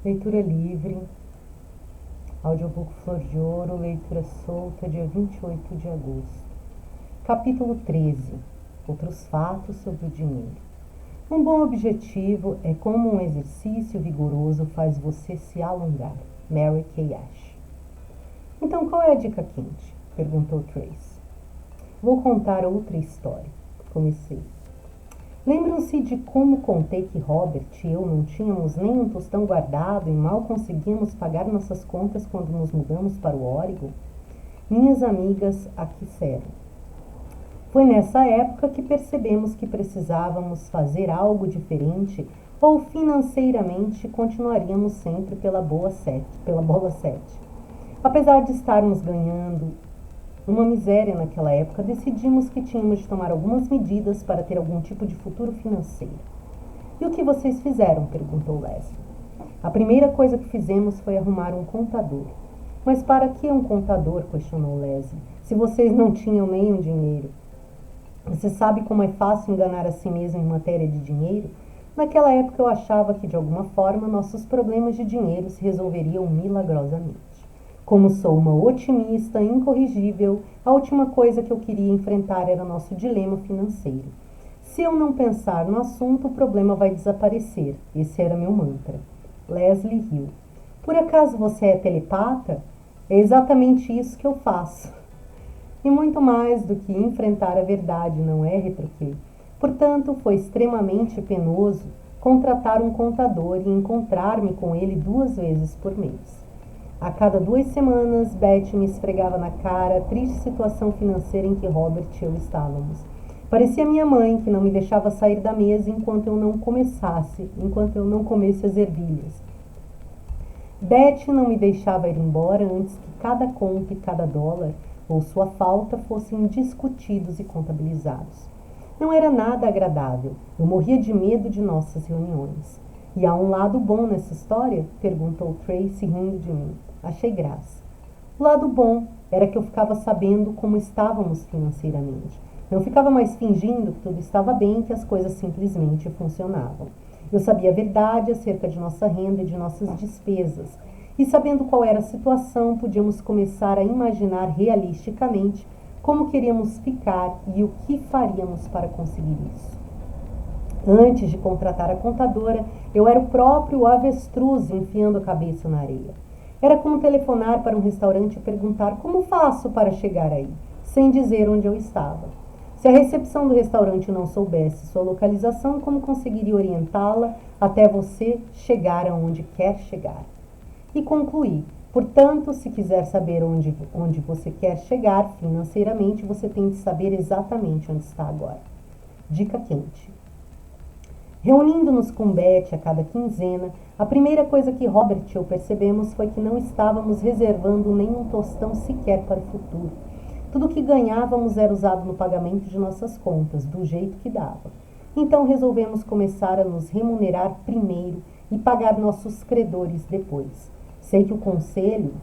Leitura livre, audiobook Flor de Ouro, leitura solta, dia 28 de agosto. Capítulo 13. Outros fatos sobre o dinheiro. Um bom objetivo é como um exercício vigoroso faz você se alongar. Mary Kay Ash. Então, qual é a dica quente? Perguntou Trace. Vou contar outra história. Comecei. Lembram-se de como contei que Robert e eu não tínhamos nem um tostão guardado e mal conseguíamos pagar nossas contas quando nos mudamos para o Oregon? Minhas amigas aqueceram. Foi nessa época que percebemos que precisávamos fazer algo diferente ou financeiramente continuaríamos sempre pela bola 7. Apesar de estarmos ganhando uma miséria naquela época, decidimos que tínhamos de tomar algumas medidas para ter algum tipo de futuro financeiro. E o que vocês fizeram? Perguntou Leslie. A primeira coisa que fizemos foi arrumar um contador. Mas para que um contador? Questionou Leslie. Se vocês não tinham nenhum dinheiro. Você sabe como é fácil enganar a si mesmo em matéria de dinheiro? Naquela época eu achava que de alguma forma nossos problemas de dinheiro se resolveriam milagrosamente. Como sou uma otimista incorrigível, a última coisa que eu queria enfrentar era nosso dilema financeiro. Se eu não pensar no assunto, o problema vai desaparecer. Esse era meu mantra. Leslie riu. Por acaso você é telepata? É exatamente isso que eu faço. E muito mais do que enfrentar a verdade, não é, retruquei. Portanto, foi extremamente penoso contratar um contador e encontrar-me com ele 2 vezes por mês. A cada 2 semanas, Beth me esfregava na cara a triste situação financeira em que Robert e eu estávamos. Parecia minha mãe, que não me deixava sair da mesa enquanto eu não comesse as ervilhas. Beth não me deixava ir embora antes que cada conta e cada dólar, ou sua falta, fossem discutidos e contabilizados. Não era nada agradável. Eu morria de medo de nossas reuniões. E há um lado bom nessa história? Perguntou Tracy, rindo de mim. Achei graça. O lado bom era que eu ficava sabendo como estávamos financeiramente. Não ficava mais fingindo que tudo estava bem, que as coisas simplesmente funcionavam. Eu sabia a verdade acerca de nossa renda e de nossas despesas. E sabendo qual era a situação, podíamos começar a imaginar realisticamente como queríamos ficar e o que faríamos para conseguir isso. Antes de contratar a contadora, eu era o próprio avestruz enfiando a cabeça na areia. Era como telefonar para um restaurante e perguntar como faço para chegar aí, sem dizer onde eu estava. Se a recepção do restaurante não soubesse sua localização, como conseguiria orientá-la até você chegar aonde quer chegar? E concluí. Portanto, se quiser saber onde você quer chegar financeiramente, você tem de saber exatamente onde está agora. Dica quente. Reunindo-nos com Beth a cada quinzena, a primeira coisa que Robert e eu percebemos foi que não estávamos reservando nenhum tostão sequer para o futuro. Tudo o que ganhávamos era usado no pagamento de nossas contas, do jeito que dava. Então resolvemos começar a nos remunerar primeiro e pagar nossos credores depois. Sei que o conselho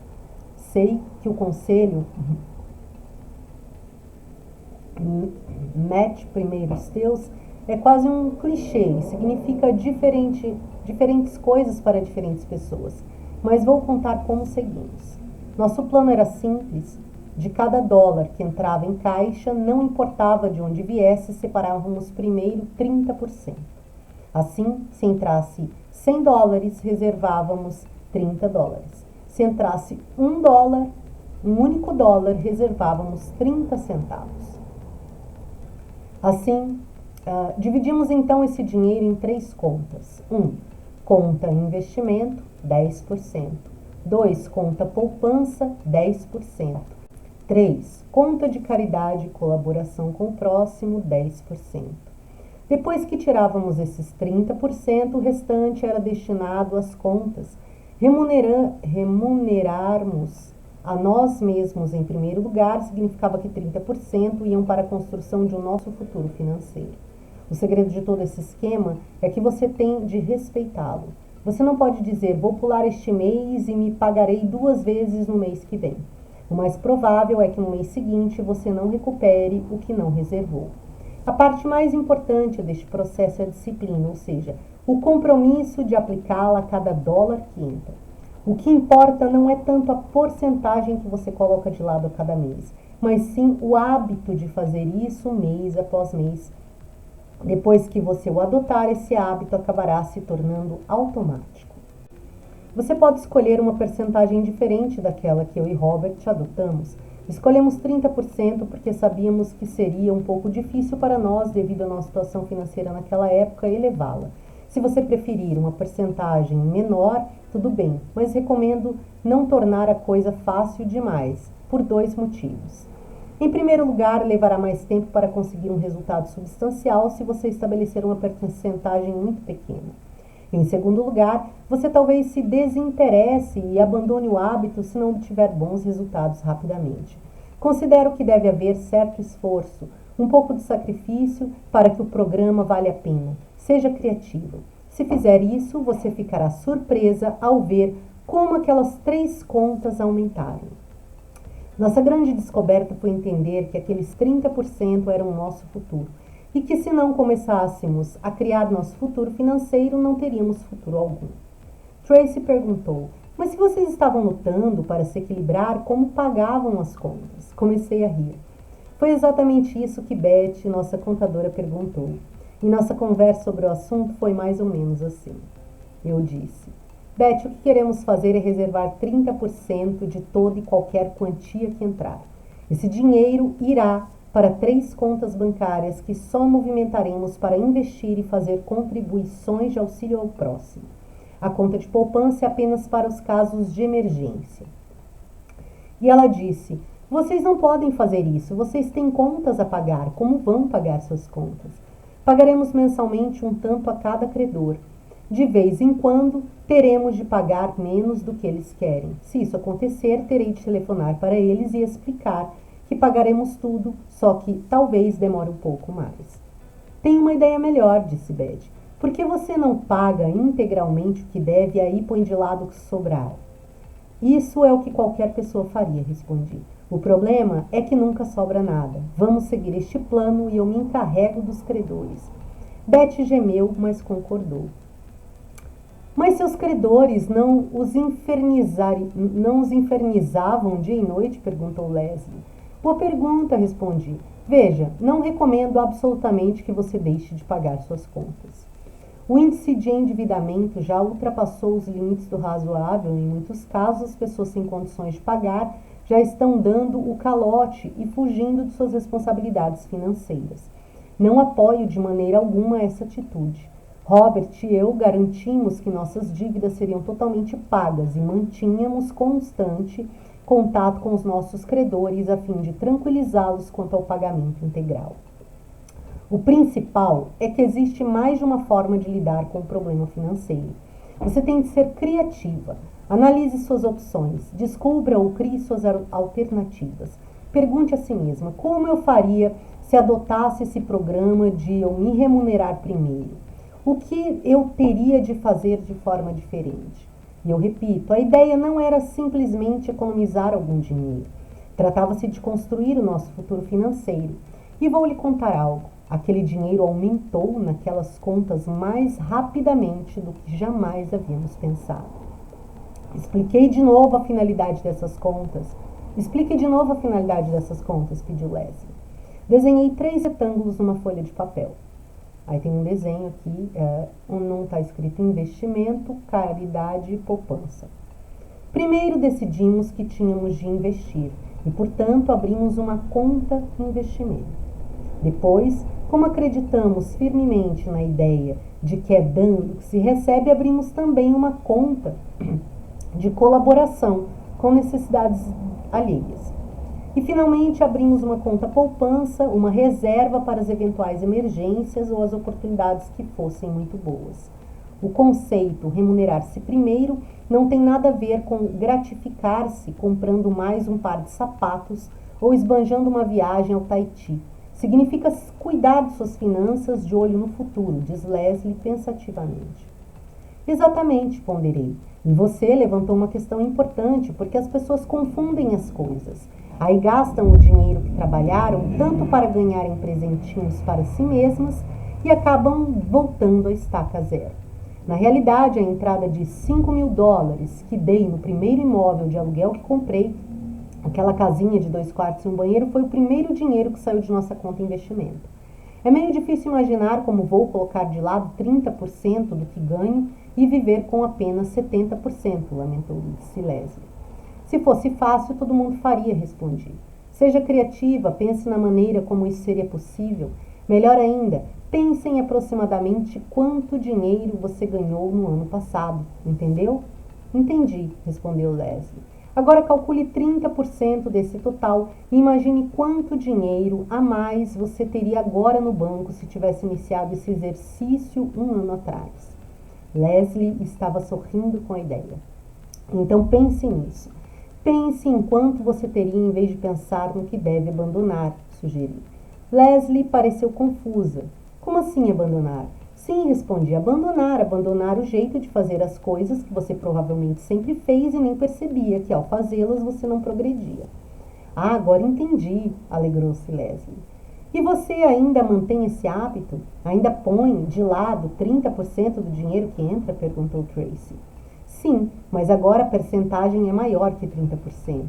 mete primeiro os teus é quase um clichê e significa diferentes coisas para diferentes pessoas. Mas vou contar como seguimos. Nosso plano era simples. De cada dólar que entrava em caixa, não importava de onde viesse, separávamos primeiro 30%. Assim, se entrasse $100, reservávamos $30. Se entrasse $1, um único dólar, reservávamos 30 centavos. Assim, dividimos então esse dinheiro em 3 contas. 1. Conta investimento, 10%. 2. Conta poupança, 10%. 3. Conta de caridade e colaboração com o próximo, 10%. Depois que tirávamos esses 30%, o restante era destinado às contas. Remunerarmos a nós mesmos em primeiro lugar significava que 30% iam para a construção de um nosso futuro financeiro. O segredo de todo esse esquema é que você tem de respeitá-lo. Você não pode dizer, vou pular este mês e me pagarei 2 vezes no mês que vem. O mais provável é que no mês seguinte você não recupere o que não reservou. A parte mais importante deste processo é a disciplina, ou seja, o compromisso de aplicá-la a cada dólar que entra. O que importa não é tanto a porcentagem que você coloca de lado a cada mês, mas sim o hábito de fazer isso mês após mês. Depois que você o adotar, esse hábito acabará se tornando automático. Você pode escolher uma percentagem diferente daquela que eu e Robert adotamos. Escolhemos 30% porque sabíamos que seria um pouco difícil para nós, devido à nossa situação financeira naquela época, elevá-la. Se você preferir uma percentagem menor, tudo bem, mas recomendo não tornar a coisa fácil demais, por 2 motivos. Em primeiro lugar, levará mais tempo para conseguir um resultado substancial se você estabelecer uma percentagem muito pequena. Em segundo lugar, você talvez se desinteresse e abandone o hábito se não obtiver bons resultados rapidamente. Considero que deve haver certo esforço, um pouco de sacrifício para que o programa valha a pena. Seja criativo. Se fizer isso, você ficará surpresa ao ver como aquelas 3 contas aumentaram. Nossa grande descoberta foi entender que aqueles 30% eram o nosso futuro e que se não começássemos a criar nosso futuro financeiro, não teríamos futuro algum. Tracy perguntou, mas se vocês estavam lutando para se equilibrar, como pagavam as contas? Comecei a rir. Foi exatamente isso que Beth, nossa contadora, perguntou. E nossa conversa sobre o assunto foi mais ou menos assim. Eu disse, Beth, o que queremos fazer é reservar 30% de toda e qualquer quantia que entrar. Esse dinheiro irá para 3 contas bancárias que só movimentaremos para investir e fazer contribuições de auxílio ao próximo. A conta de poupança é apenas para os casos de emergência. E ela disse, vocês não podem fazer isso, vocês têm contas a pagar, como vão pagar suas contas? Pagaremos mensalmente um tanto a cada credor. De vez em quando, teremos de pagar menos do que eles querem. Se isso acontecer, terei de telefonar para eles e explicar que pagaremos tudo, só que talvez demore um pouco mais. Tenho uma ideia melhor, disse Beth. Por que você não paga integralmente o que deve e aí põe de lado o que sobrar? Isso é o que qualquer pessoa faria, respondi. O problema é que nunca sobra nada. Vamos seguir este plano e eu me encarrego dos credores. Beth gemeu, mas concordou. Mas seus credores não os infernizavam dia e noite? Perguntou Leslie. Boa pergunta, respondi. Veja, não recomendo absolutamente que você deixe de pagar suas contas. O índice de endividamento já ultrapassou os limites do razoável. Em muitos casos, as pessoas sem condições de pagar já estão dando o calote e fugindo de suas responsabilidades financeiras. Não apoio de maneira alguma essa atitude. Robert e eu garantimos que nossas dívidas seriam totalmente pagas e mantínhamos constante contato com os nossos credores a fim de tranquilizá-los quanto ao pagamento integral. O principal é que existe mais de uma forma de lidar com o problema financeiro. Você tem de ser criativa. Analise suas opções, descubra ou crie suas alternativas. Pergunte a si mesma, como eu faria se adotasse esse programa de eu me remunerar primeiro? O que eu teria de fazer de forma diferente? E eu repito, a ideia não era simplesmente economizar algum dinheiro. Tratava-se de construir o nosso futuro financeiro. E vou lhe contar algo. Aquele dinheiro aumentou naquelas contas mais rapidamente do que jamais havíamos pensado. Explique de novo a finalidade dessas contas, pediu Leslie. Desenhei 3 retângulos numa folha de papel. Aí tem um desenho aqui, onde não está escrito investimento, caridade e poupança. Primeiro decidimos que tínhamos de investir e, portanto, abrimos uma conta investimento. Depois, como acreditamos firmemente na ideia de que é dando que se recebe, abrimos também uma conta de colaboração com necessidades alheias. E, finalmente, abrimos uma conta poupança, uma reserva para as eventuais emergências ou as oportunidades que fossem muito boas. O conceito remunerar-se primeiro não tem nada a ver com gratificar-se comprando mais um par de sapatos ou esbanjando uma viagem ao Tahiti. Significa cuidar de suas finanças de olho no futuro, diz Leslie pensativamente. Exatamente, ponderei. E você levantou uma questão importante, porque as pessoas confundem as coisas. Aí gastam o dinheiro que trabalharam tanto para ganharem presentinhos para si mesmas e acabam voltando à estaca zero. Na realidade, a entrada de $5.000 que dei no primeiro imóvel de aluguel que comprei, aquela casinha de 2 quartos e um banheiro, foi o primeiro dinheiro que saiu de nossa conta em investimento. É meio difícil imaginar como vou colocar de lado 30% do que ganho e viver com apenas 70%, lamentou-se Leslie. Se fosse fácil, todo mundo faria, respondi. Seja criativa, pense na maneira como isso seria possível. Melhor ainda, pense em aproximadamente quanto dinheiro você ganhou no ano passado, entendeu? Entendi, respondeu Leslie. Agora calcule 30% desse total e imagine quanto dinheiro a mais você teria agora no banco se tivesse iniciado esse exercício um ano atrás. Leslie estava sorrindo com a ideia. Então pense nisso. Pense em quanto você teria em vez de pensar no que deve abandonar, sugeri. Leslie pareceu confusa. Como assim abandonar? Sim, respondi, abandonar o jeito de fazer as coisas que você provavelmente sempre fez e nem percebia que ao fazê-las você não progredia. Ah, agora entendi, alegrou-se Leslie. E você ainda mantém esse hábito? Ainda põe de lado 30% do dinheiro que entra? Perguntou Tracy. Sim, mas agora a percentagem é maior que 30%.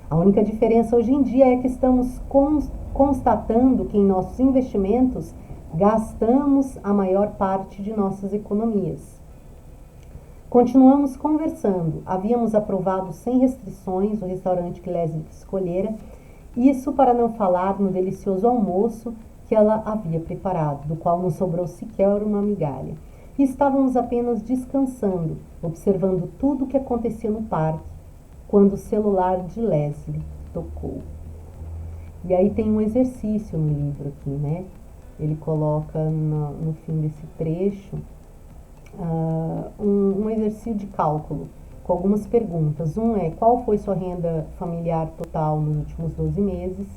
A única diferença hoje em dia é que estamos constatando que em nossos investimentos gastamos a maior parte de nossas economias. Continuamos conversando. Havíamos aprovado sem restrições o restaurante que Leslie escolhera, isso para não falar no delicioso almoço que ela havia preparado, do qual não sobrou sequer uma migalha. E estávamos apenas descansando, observando tudo o que acontecia no parque, quando o celular de Leslie tocou. E aí tem um exercício no livro aqui, né? Ele coloca no fim desse trecho um exercício de cálculo com algumas perguntas. Um é: qual foi sua renda familiar total nos últimos 12 meses?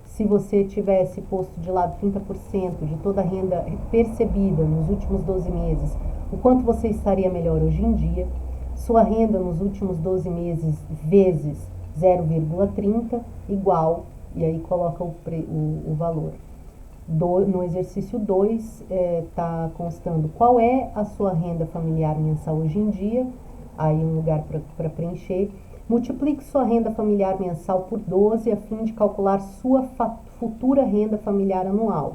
Se você tivesse posto de lado 30% de toda a renda percebida nos últimos 12 meses, o quanto você estaria melhor hoje em dia? Sua renda nos últimos 12 meses vezes 0,30 igual, e aí coloca o valor. No exercício 2, está constando qual é a sua renda familiar mensal hoje em dia, aí um lugar para preencher. Multiplique sua renda familiar mensal por 12 a fim de calcular sua futura renda familiar anual.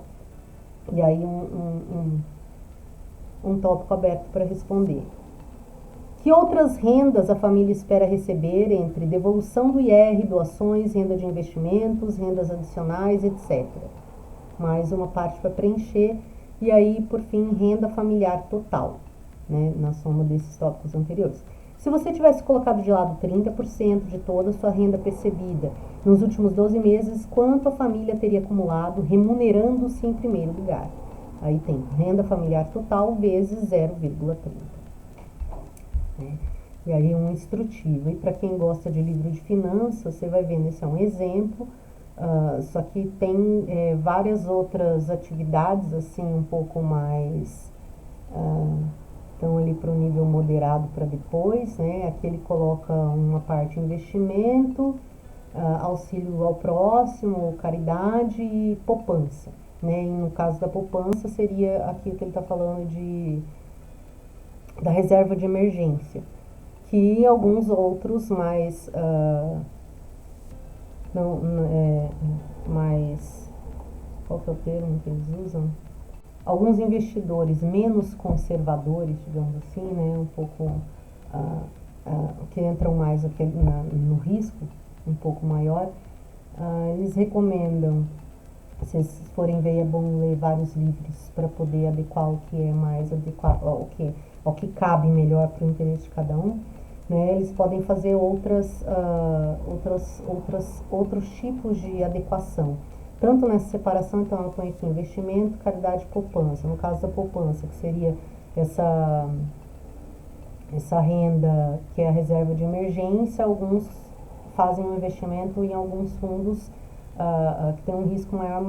E aí um tópico aberto para responder. Que outras rendas a família espera receber entre devolução do IR, doações, renda de investimentos, rendas adicionais, etc. Mais uma parte para preencher. E aí, por fim, renda familiar total, né, na soma desses tópicos anteriores. Se você tivesse colocado de lado 30% de toda a sua renda percebida nos últimos 12 meses, quanto a família teria acumulado, remunerando-se em primeiro lugar? Aí tem renda familiar total vezes 0,30. E aí um instrutivo. E para quem gosta de livro de finanças, você vai vendo, esse é um exemplo. Só que tem várias outras atividades assim um pouco mais... Então, ali para o nível moderado para depois, né? Aqui ele coloca uma parte investimento, auxílio ao próximo, caridade e poupança, né? E no caso da poupança seria aqui que ele está falando da reserva de emergência, que alguns outros mais, qual que é o termo que eles usam? Alguns investidores menos conservadores, digamos assim, né, um pouco que entram mais aqui no risco, um pouco maior, eles recomendam, se vocês forem ver, é bom ler vários livros para poder adequar o que é mais adequado, o que cabe melhor para o interesse de cada um. Né, eles podem fazer outros tipos de adequação. Tanto nessa separação, então eu ponho aqui investimento, caridade e poupança. No caso da poupança, que seria essa renda que é a reserva de emergência, alguns fazem um investimento em alguns fundos que tem um risco maior,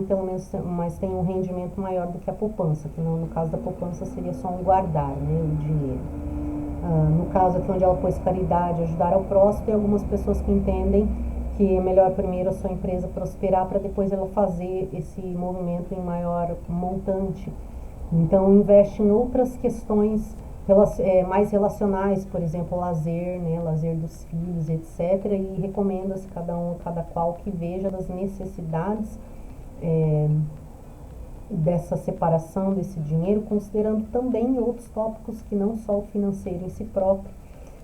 mas tem um rendimento maior do que a poupança, que no caso da poupança seria só um guardar, né, o dinheiro. No caso aqui onde ela pôs caridade, ajudar ao próximo, tem algumas pessoas que entendem que é melhor primeiro a sua empresa prosperar para depois ela fazer esse movimento em maior montante. Então investe em outras questões mais relacionais, por exemplo, lazer, né, lazer dos filhos, etc. E recomenda-se cada qual que veja das necessidades dessa separação desse dinheiro, considerando também outros tópicos que não só o financeiro em si próprio,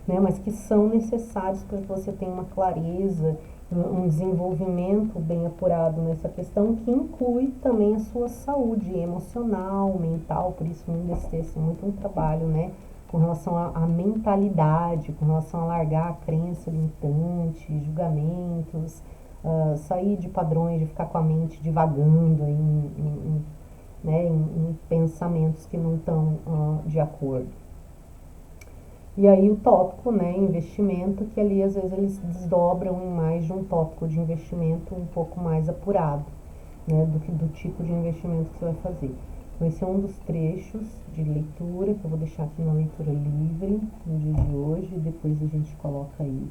né, mas que são necessários para que você tenha uma clareza, um desenvolvimento bem apurado nessa questão, que inclui também a sua saúde emocional, mental. Por isso ainda esse muito um trabalho, né, com relação à mentalidade, com relação a largar a crença limitante, julgamentos, sair de padrões, de ficar com a mente divagando em pensamentos que não estão de acordo. E aí o tópico, né, investimento, que ali às vezes eles desdobram em mais de um tópico de investimento um pouco mais apurado, né, do tipo de investimento que você vai fazer. Então esse é um dos trechos de leitura que eu vou deixar aqui na leitura livre no dia de hoje, depois a gente coloca aí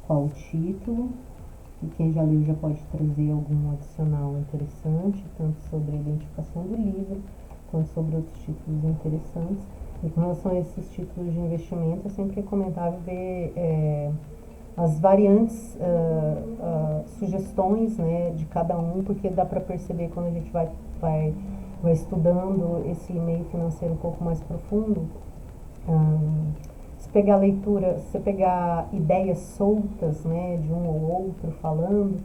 qual o título, e quem já leu já pode trazer algum adicional interessante, tanto sobre a identificação do livro, quanto sobre outros títulos interessantes. E com relação a esses títulos de investimento, é sempre recomendável ver as variantes, sugestões, né, de cada um, porque dá para perceber quando a gente vai estudando esse meio financeiro um pouco mais profundo. Se pegar leitura, se pegar ideias soltas, né, de um ou outro falando,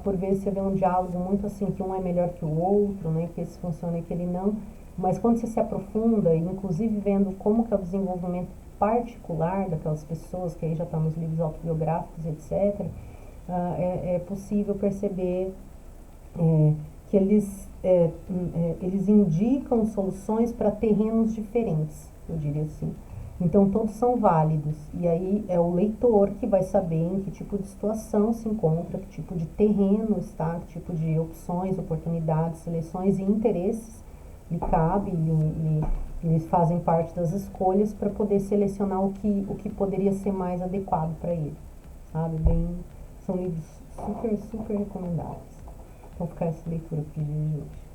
por vezes você vê um diálogo muito assim, que um é melhor que o outro, né, que esse funciona e que ele não. Mas quando você se aprofunda, inclusive vendo como que é o desenvolvimento particular daquelas pessoas, que aí já está nos livros autobiográficos, etc., é possível perceber que eles indicam soluções para terrenos diferentes, eu diria assim. Então todos são válidos, e aí é o leitor que vai saber em que tipo de situação se encontra, que tipo de terreno está, que tipo de opções, oportunidades, seleções e interesses lhe cabe, eles fazem parte das escolhas para poder selecionar o que poderia ser mais adequado para ele, sabe? São livros super, super recomendáveis. Então fica essa leitura para o dia de hoje.